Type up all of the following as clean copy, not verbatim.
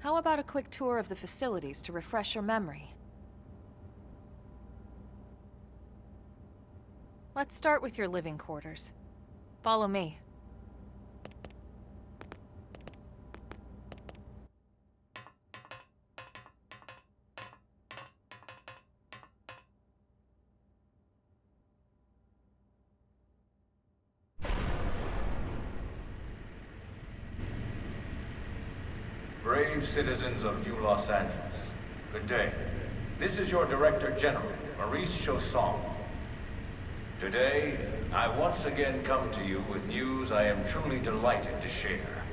How about a quick tour of the facilities to refresh your memory? Let's start with your living quarters. Follow me. Brave citizens of New Los Angeles, good day. This is your Director General, Maurice Chausson. Today, I once again come to you with news I am truly delighted to share.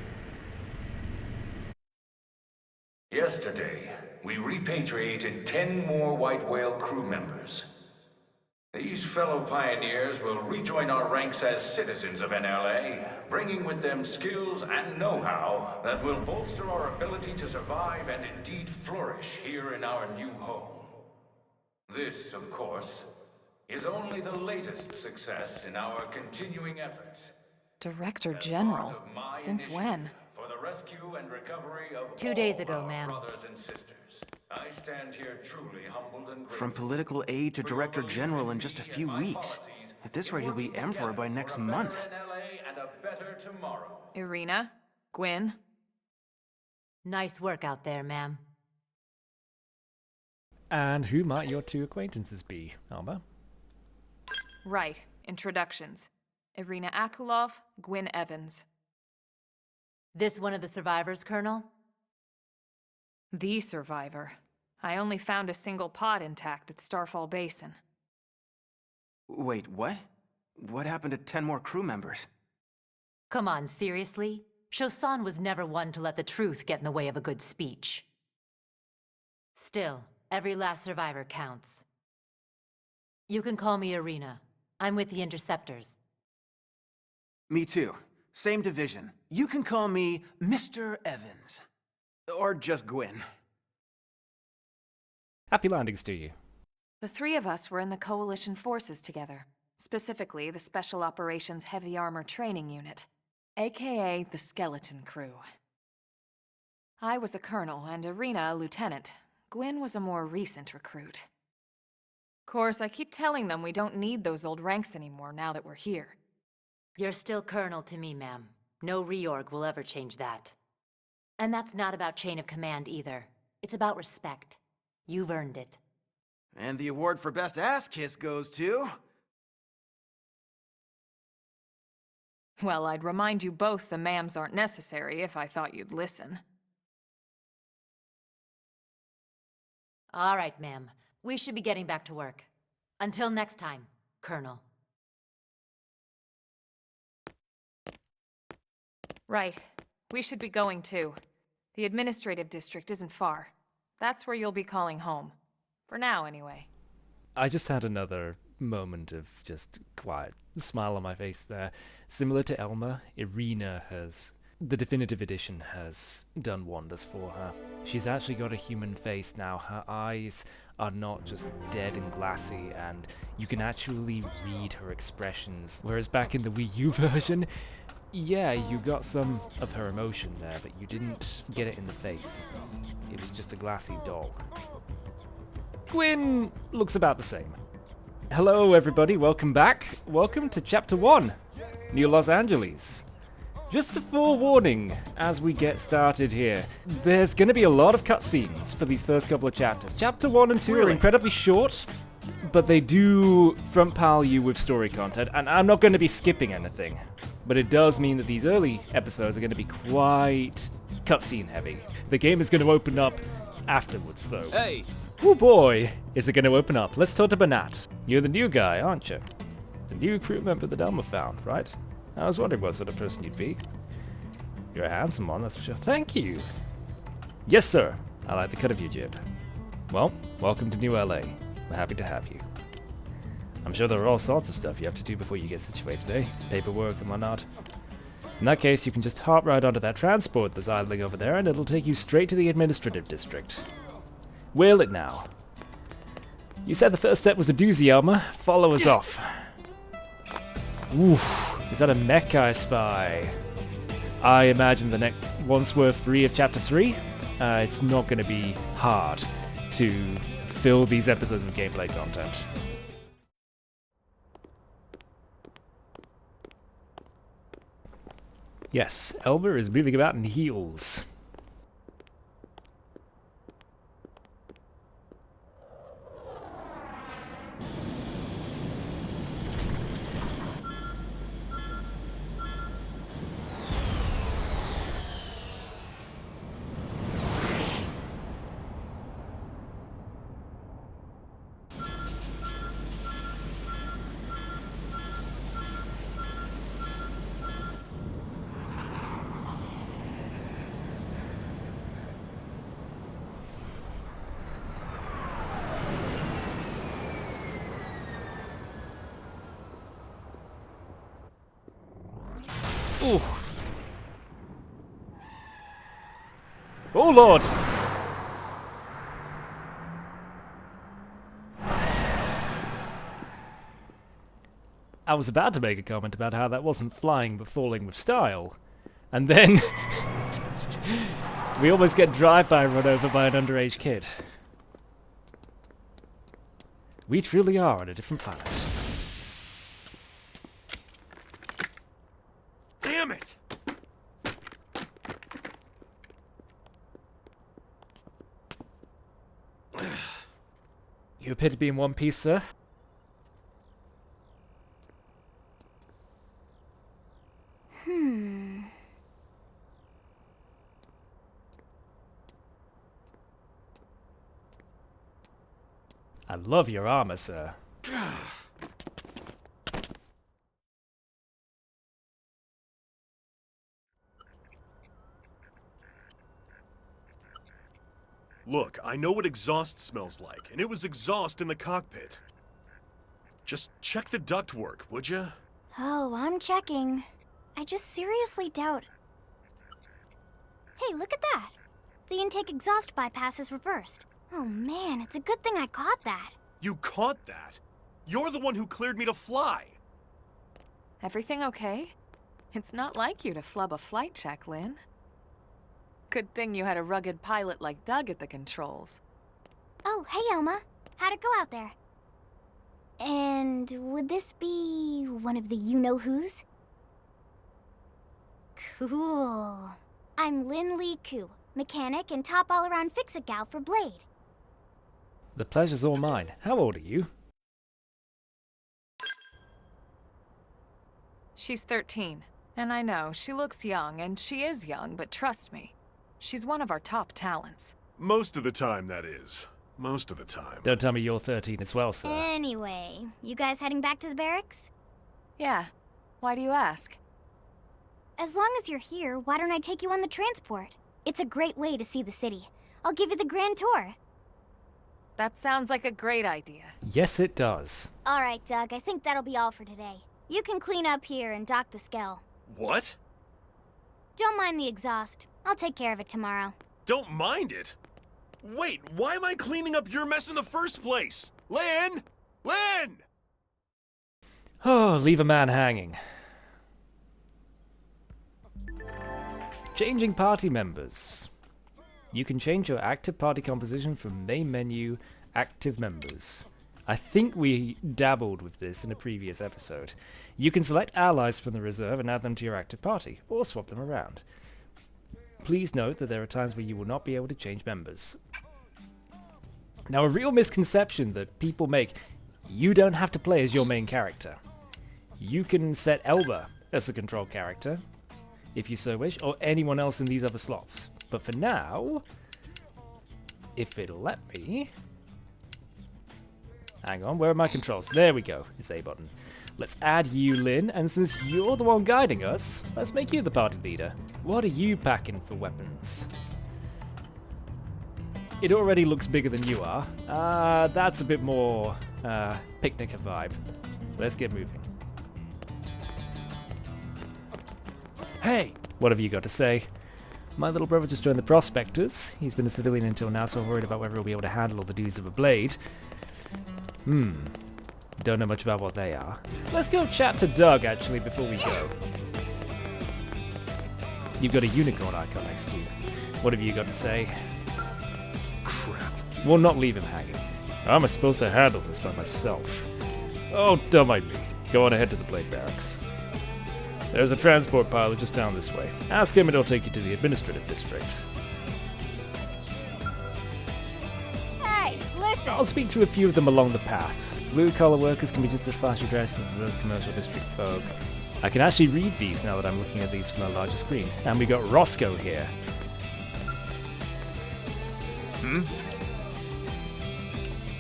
Yesterday, we repatriated 10 more White Whale crew members. These fellow pioneers will rejoin our ranks as citizens of NLA, bringing with them skills and know-how that will bolster our ability to survive and indeed flourish here in our new home. This, of course, is only the latest success in our continuing efforts. Director General? Since when? For the rescue and recovery of 2 days all ago, our ma'am. brothers and sisters. I stand here truly humbled and grateful. From political aide to director general in just a few weeks. At this rate, he'll be emperor by next month. And a better tomorrow. Irina? Gwyn? Nice work out there, ma'am. And who might your two acquaintances be, Alma? Right. Introductions. Irina Akulov, Gwyn Evans. This one of the survivors, Colonel? The survivor. I only found a single pod intact at Starfall Basin. Wait, what? What happened to 10 more crew members? Come on, seriously? Chausson was never one to let the truth get in the way of a good speech. Still, every last survivor counts. You can call me Irina. I'm with the Interceptors. Me too. Same division. You can call me Mr. Evans. Or just Gwyn. Happy landings to you. The three of us were in the Coalition forces together, specifically the Special Operations Heavy Armor Training Unit, aka the Skeleton Crew. I was a colonel and Irina a lieutenant. Gwyn was a more recent recruit. Of course, I keep telling them we don't need those old ranks anymore now that we're here. You're still Colonel to me, ma'am. No reorg will ever change that. And that's not about chain of command either. It's about respect. You've earned it. And the award for best ass kiss goes to... Well, I'd remind you both the ma'ams aren't necessary if I thought you'd listen. All right, ma'am. We should be getting back to work. Until next time, Colonel. Right. We should be going too. The administrative district isn't far. That's where you'll be calling home. For now, anyway. I just had another moment of just quiet smile on my face there. Similar to Elma, Irina the definitive edition has done wonders for her. She's actually got a human face now. Her eyes are not just dead and glassy, and you can actually read her expressions. Whereas back in the Wii U version, yeah, you got some of her emotion there, but you didn't get it in the face. It was just a glassy doll. Gwyn looks about the same. Hello everybody, welcome back. Welcome to Chapter 1, New Los Angeles. Just a forewarning as we get started here. There's going to be a lot of cutscenes for these first couple of chapters. Chapter 1 and 2 are incredibly short, but they do front pile you with story content, and I'm not going to be skipping anything. But it does mean that these early episodes are going to be quite cutscene heavy. The game is going to open up afterwards, though. Hey! Oh boy, is it going to open up. Let's talk to Banat. You're the new guy, aren't you? The new crew member that Elma found, right? I was wondering what sort of person you'd be. You're a handsome one, that's for sure. Thank you. Yes, sir. I like the cut of your jib. Well, welcome to New LA. We're happy to have you. I'm sure there are all sorts of stuff you have to do before you get situated, eh? Paperwork and whatnot. In that case, you can just hop right onto that transport that's idling over there, and it'll take you straight to the administrative district. Wheel it now. You said the first step was a doozy, Elma. Follow us off. Oof, is that a mech I spy? I imagine the next once we're free of Chapter 3, it's not going to be hard to fill these episodes with gameplay content. Yes, Elba is moving about in heels. Ooh. Oh lord! I was about to make a comment about how that wasn't flying but falling with style. And then we almost get drive-by run over by an underage kid. We truly are on a different planet. Damn it! You appear to be in one piece, sir. I love your armor, sir. Look, I know what exhaust smells like, and it was exhaust in the cockpit. Just check the ductwork, would you? Oh, I'm checking. I just seriously doubt... Hey, look at that! The intake exhaust bypass is reversed. Oh man, it's a good thing I caught that. You caught that? You're the one who cleared me to fly! Everything okay? It's not like you to flub a flight check, Lynn. Good thing you had a rugged pilot like Doug at the controls. Oh, hey Elma. How'd it go out there? And would this be one of the you-know-whos? Cool. I'm Lynn Lee Koo, mechanic and top all-around fix-it gal for Blade. The pleasure's all mine. How old are you? She's 13. And I know, she looks young, and she is young, but trust me, she's one of our top talents. Most of the time, that is. Most of the time. Don't tell me you're 13 as well, sir. Anyway, you guys heading back to the barracks? Yeah. Why do you ask? As long as you're here, why don't I take you on the transport? It's a great way to see the city. I'll give you the grand tour. That sounds like a great idea. Yes, it does. All right, Doug, I think that'll be all for today. You can clean up here and dock the Skell. What? Don't mind the exhaust. I'll take care of it tomorrow. Don't mind it? Wait, why am I cleaning up your mess in the first place? Lynn! Lynn! Oh, leave a man hanging. Changing party members. You can change your active party composition from main menu, active members. I think we dabbled with this in a previous episode. You can select allies from the reserve and add them to your active party, or swap them around. Please note that there are times where you will not be able to change members. Now, a real misconception that people make, you don't have to play as your main character. You can set Elba as the control character, if you so wish, or anyone else in these other slots. But for now, if it'll let me... Hang on, where are my controls? There we go, it's A button. Let's add you, Lynn, and since you're the one guiding us, let's make you the party leader. What are you packing for weapons? It already looks bigger than you are. That's a bit more picnicker vibe. Let's get moving. Hey! What have you got to say? My little brother just joined the Prospectors. He's been a civilian until now, so I'm worried about whether he'll be able to handle all the duties of a Blade. Don't know much about what they are. Let's go chat to Doug, actually, before we go. You've got a unicorn icon next to you. What have you got to say? We'll not leave him hanging. How am I supposed to handle this by myself? Oh, don't mind me. Go on ahead to the Blade Barracks. There's a transport pilot just down this way. Ask him and he'll take you to the administrative district. Hey, listen! I'll speak to a few of them along the path. Blue-collar workers can be just as flashy dressed as those commercial district folk. I can actually read these now that I'm looking at these from a larger screen. And we got Roscoe here.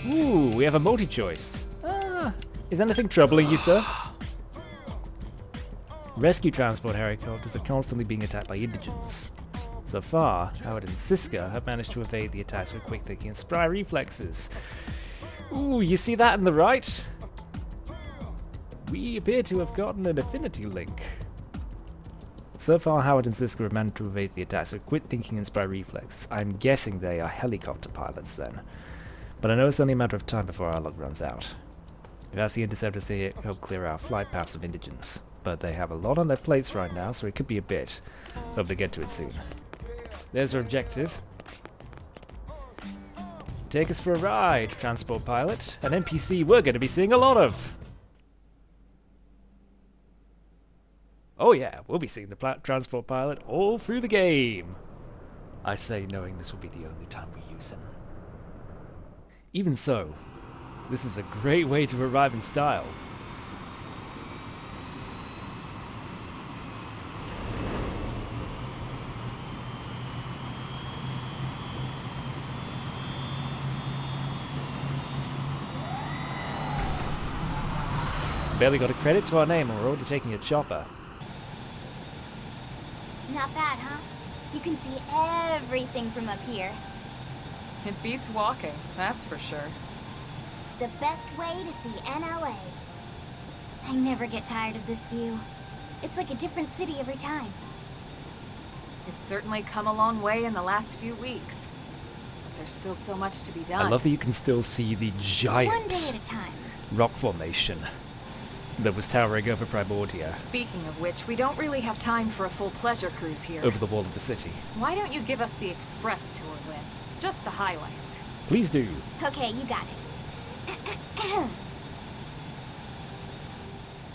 Ooh, we have a multi-choice. Is anything troubling you, sir? Rescue transport helicopters are constantly being attacked by indigents. So far, Howard and Siska have managed to evade the attacks with quick thinking and spry reflexes. Ooh, you see that on the right? We appear to have gotten an affinity link. So far, Howard and Siska have managed to evade the attacks with quick thinking and spry reflexes. I'm guessing they are helicopter pilots then. But I know it's only a matter of time before our luck runs out. We've asked the interceptors to help clear our flight paths of indigents. But they have a lot on their plates right now, so it could be a bit. Hope they get to it soon. There's our objective. Take us for a ride, transport pilot. An NPC we're going to be seeing a lot of. Oh yeah, we'll be seeing the transport pilot all through the game. I say knowing this will be the only time we use him. Even so, this is a great way to arrive in style. Barely got a credit to our name and we're already taking a chopper. Not bad, huh? You can see everything from up here. It beats walking, that's for sure. The best way to see NLA. I never get tired of this view. It's like a different city every time. It's certainly come a long way in the last few weeks. But there's still so much to be done. I love that you can still see the One day giant at a time. rock formation that was towering over Primordia, Speaking of which, we don't really have time for a full pleasure cruise here. over the wall of the city. Why don't you give us the express tour, Lynn? Just the highlights. Please do. Okay, you got it.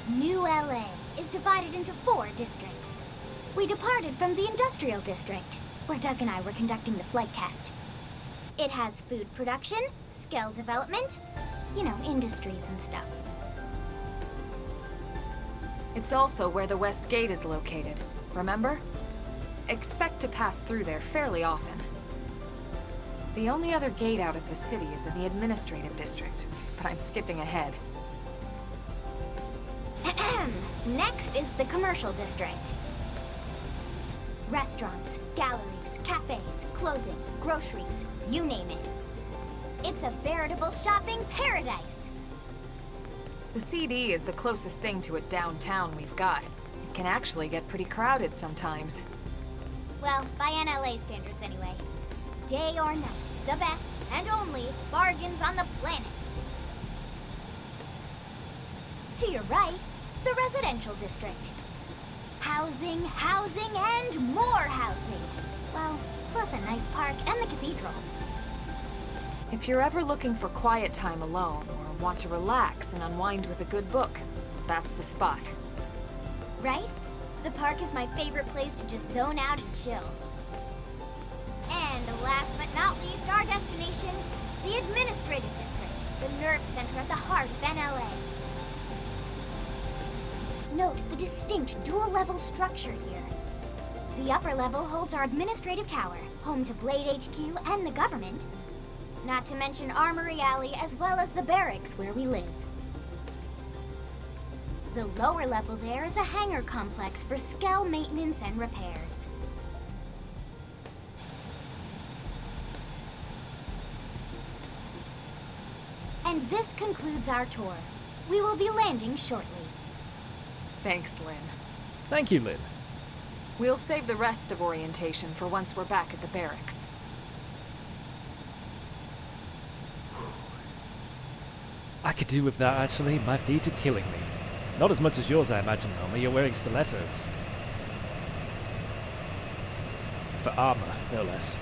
New LA is divided into 4 districts. We departed from the industrial district, where Doug and I were conducting the flight test. It has food production, skill development, you know, industries and stuff. It's also where the West Gate is located, remember? Expect to pass through there fairly often. The only other gate out of the city is in the administrative district, but I'm skipping ahead. Next is the commercial district. Restaurants, galleries, cafes, clothing, groceries, you name it. It's a veritable shopping paradise. The CD is the closest thing to a downtown we've got. It can actually get pretty crowded sometimes. Well, by NLA standards anyway. Day or night, the best and only bargains on the planet. To your right, the residential district. Housing, housing, and more housing. Well, plus a nice park and the cathedral. If you're ever looking for quiet time alone, or want to relax and unwind with a good book, that's the spot. Right? The park is my favorite place to just zone out and chill. And last but not least, our destination, the administrative district, the nerve center at the heart of NLA. Note the distinct dual-level structure here. The upper level holds our administrative tower, home to Blade HQ and the government. Not to mention Armory Alley as well as the barracks where we live. The lower level there is a hangar complex for Skell maintenance and repairs. And this concludes our tour. We will be landing shortly. Thanks, Lynn. Thank you, Lynn. We'll save the rest of orientation for once we're back at the barracks. I could do with that, actually. My feet are killing me. Not as much as yours, I imagine, Homer. You're wearing stilettos. For armor, no less.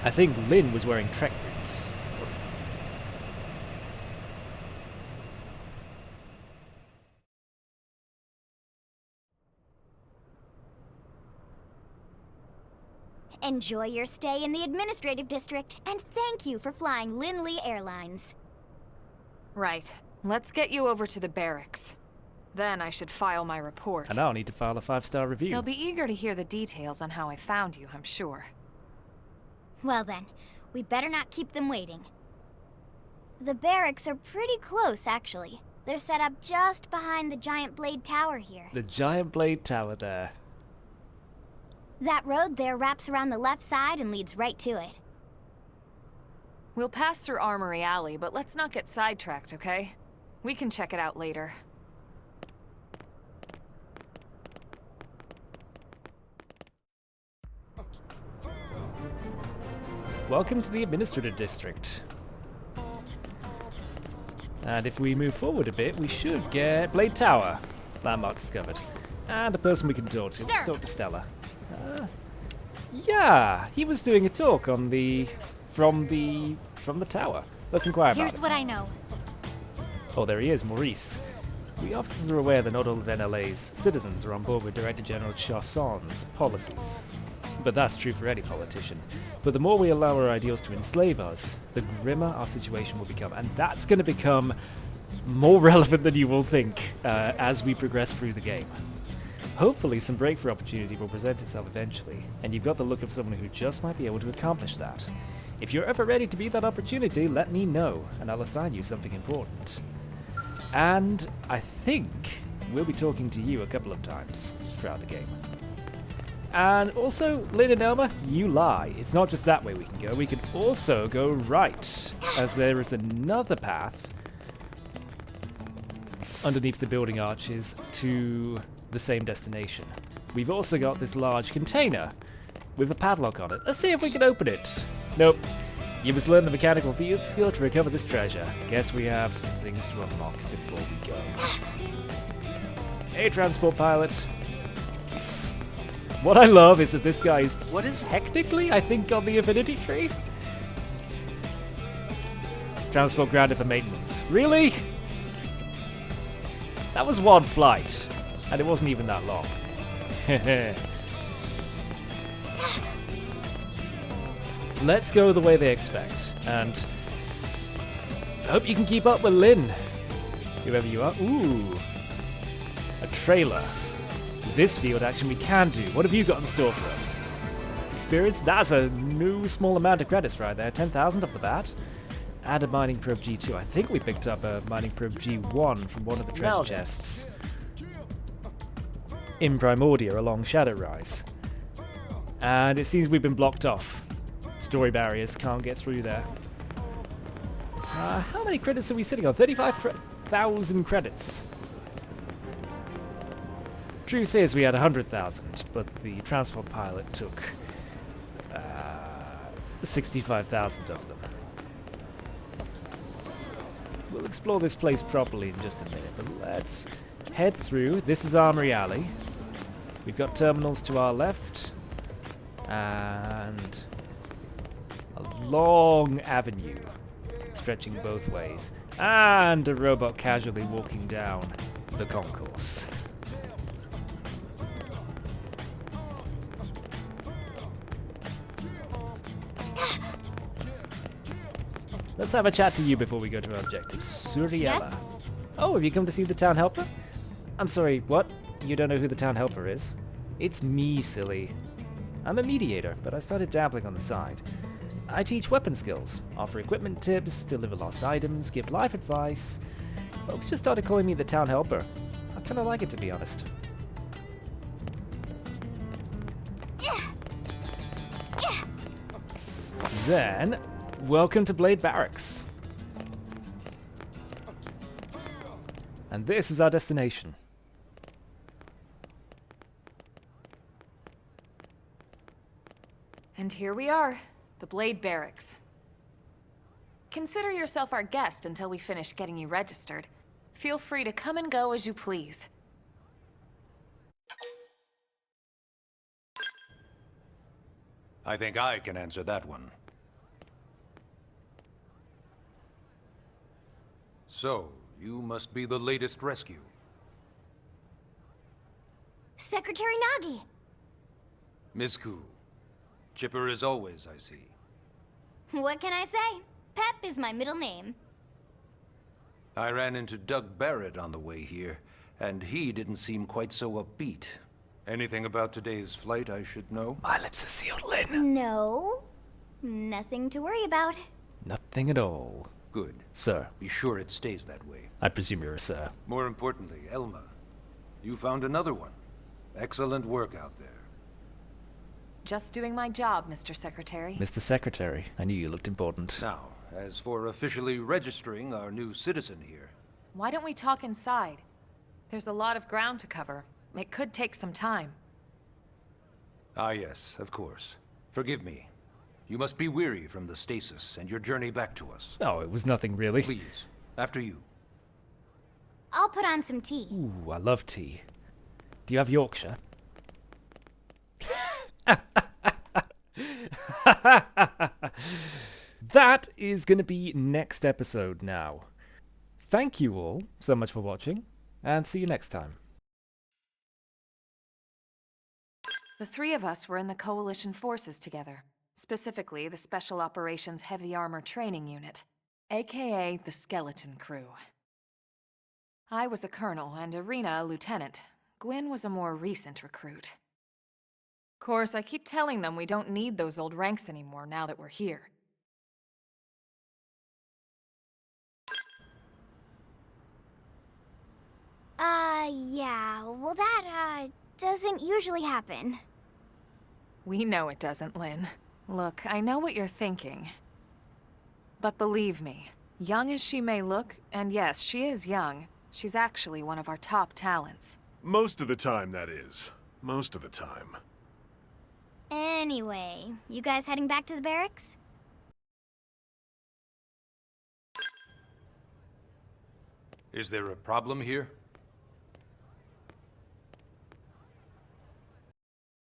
I think Lynn was wearing trek boots. Enjoy your stay in the administrative district, and thank you for flying Lindley Airlines. Right. Let's get you over to the barracks. Then I should file my report. And I'll need to file a 5-star review. They'll be eager to hear the details on how I found you, I'm sure. Well then, we better not keep them waiting. The barracks are pretty close, actually. They're set up just behind the giant blade tower here. The giant blade tower there. That road there wraps around the left side and leads right to it. We'll pass through Armory Alley, but let's not get sidetracked, okay? We can check it out later. Welcome to the administrative district. And if we move forward a bit, we should get Blade Tower. Landmark discovered. And a person we can talk to. Let's talk to Stella. Yeah, he was doing a talk on the... from the tower. Let's inquire about it. Here's what I know. Oh, there he is, Maurice. We officers are aware that not all of NLA's citizens are on board with Director General Chasson's policies. But that's true for any politician. But the more we allow our ideals to enslave us, the grimmer our situation will become. And that's going to become more relevant than you will think as we progress through the game. Hopefully some breakthrough opportunity will present itself eventually, and you've got the look of someone who just might be able to accomplish that. If you're ever ready to be that opportunity, let me know, and I'll assign you something important. And I think we'll be talking to you a couple of times throughout the game. And also, Lynn and Elma, you lie. It's not just that way we can go. We can also go right, as there is another path underneath the building arches to the same destination. We've also got this large container with a padlock on it. Let's see if we can open it. Nope. You must learn the mechanical field skill to recover this treasure. Guess we have some things to unlock before we go. Hey, transport pilot. What I love is that this guy is technically, I think, on the Affinity Tree. Transport grounded for maintenance. Really? That was one flight, and it wasn't even that long. Let's go the way they expect, and I hope you can keep up with Lynn, whoever you are. Ooh, a trailer. This field action we can do. What have you got in store for us? Experience? That's a new small amount of credits right there. 10,000 off the bat. Add a mining probe G2. I think we picked up a mining probe G1 from one of the treasure chests in Primordia along Shadow Rise. And it seems we've been blocked off. Story barriers, can't get through there. How many credits are we sitting on? 35,000 credits. Truth is, we had 100,000, but the transport pilot took 65,000 of them. We'll explore this place properly in just a minute, but let's head through. This is Armory Alley. We've got terminals to our left, and a long avenue stretching both ways, and a robot casually walking down the concourse. Let's have a chat to you before we go to our objective. Suriella. Yes? Oh, have you come to see the town helper? I'm sorry, what? You don't know who the town helper is? It's me, silly. I'm a mediator, but I started dabbling on the side. I teach weapon skills, offer equipment tips, deliver lost items, give life advice. Folks just started calling me the town helper. I kinda like it, to be honest. Then, welcome to Blade Barracks. And this is our destination. And here we are, the Blade Barracks. Consider yourself our guest until we finish getting you registered. Feel free to come and go as you please. I think I can answer that one. So, you must be the latest rescue. Secretary Nagi! Miss Chipper as always, I see. What can I say? Pep is my middle name. I ran into Doug Barrett on the way here, and he didn't seem quite so upbeat. Anything about today's flight I should know? My lips are sealed, Lynn. No. Nothing to worry about. Nothing at all. Good. Sir. Be sure it stays that way. I presume you're a sir. More importantly, Elma, you found another one. Excellent work out there. Just doing my job, Mr. Secretary. Mr. Secretary, I knew you looked important. Now, as for officially registering our new citizen here. Why don't we talk inside? There's a lot of ground to cover. It could take some time. Ah yes, of course. Forgive me. You must be weary from the stasis and your journey back to us. Oh, it was nothing really. Please, after you. I'll put on some tea. Ooh, I love tea. Do you have Yorkshire? That is going to be next episode now. Thank you all so much for watching, and see you next time. The three of us were in the Coalition forces together, specifically the Special Operations Heavy Armor Training Unit, aka the Skeleton Crew. I was a colonel and Irina a lieutenant. Gwyn was a more recent recruit. Of course, I keep telling them we don't need those old ranks anymore now that we're here. Yeah, well that, doesn't usually happen. We know it doesn't, Lynn. Look, I know what you're thinking. But believe me, young as she may look, and yes, she is young, she's actually one of our top talents. Most of the time, that is. Most of the time. Anyway, you guys heading back to the barracks? Is there a problem here?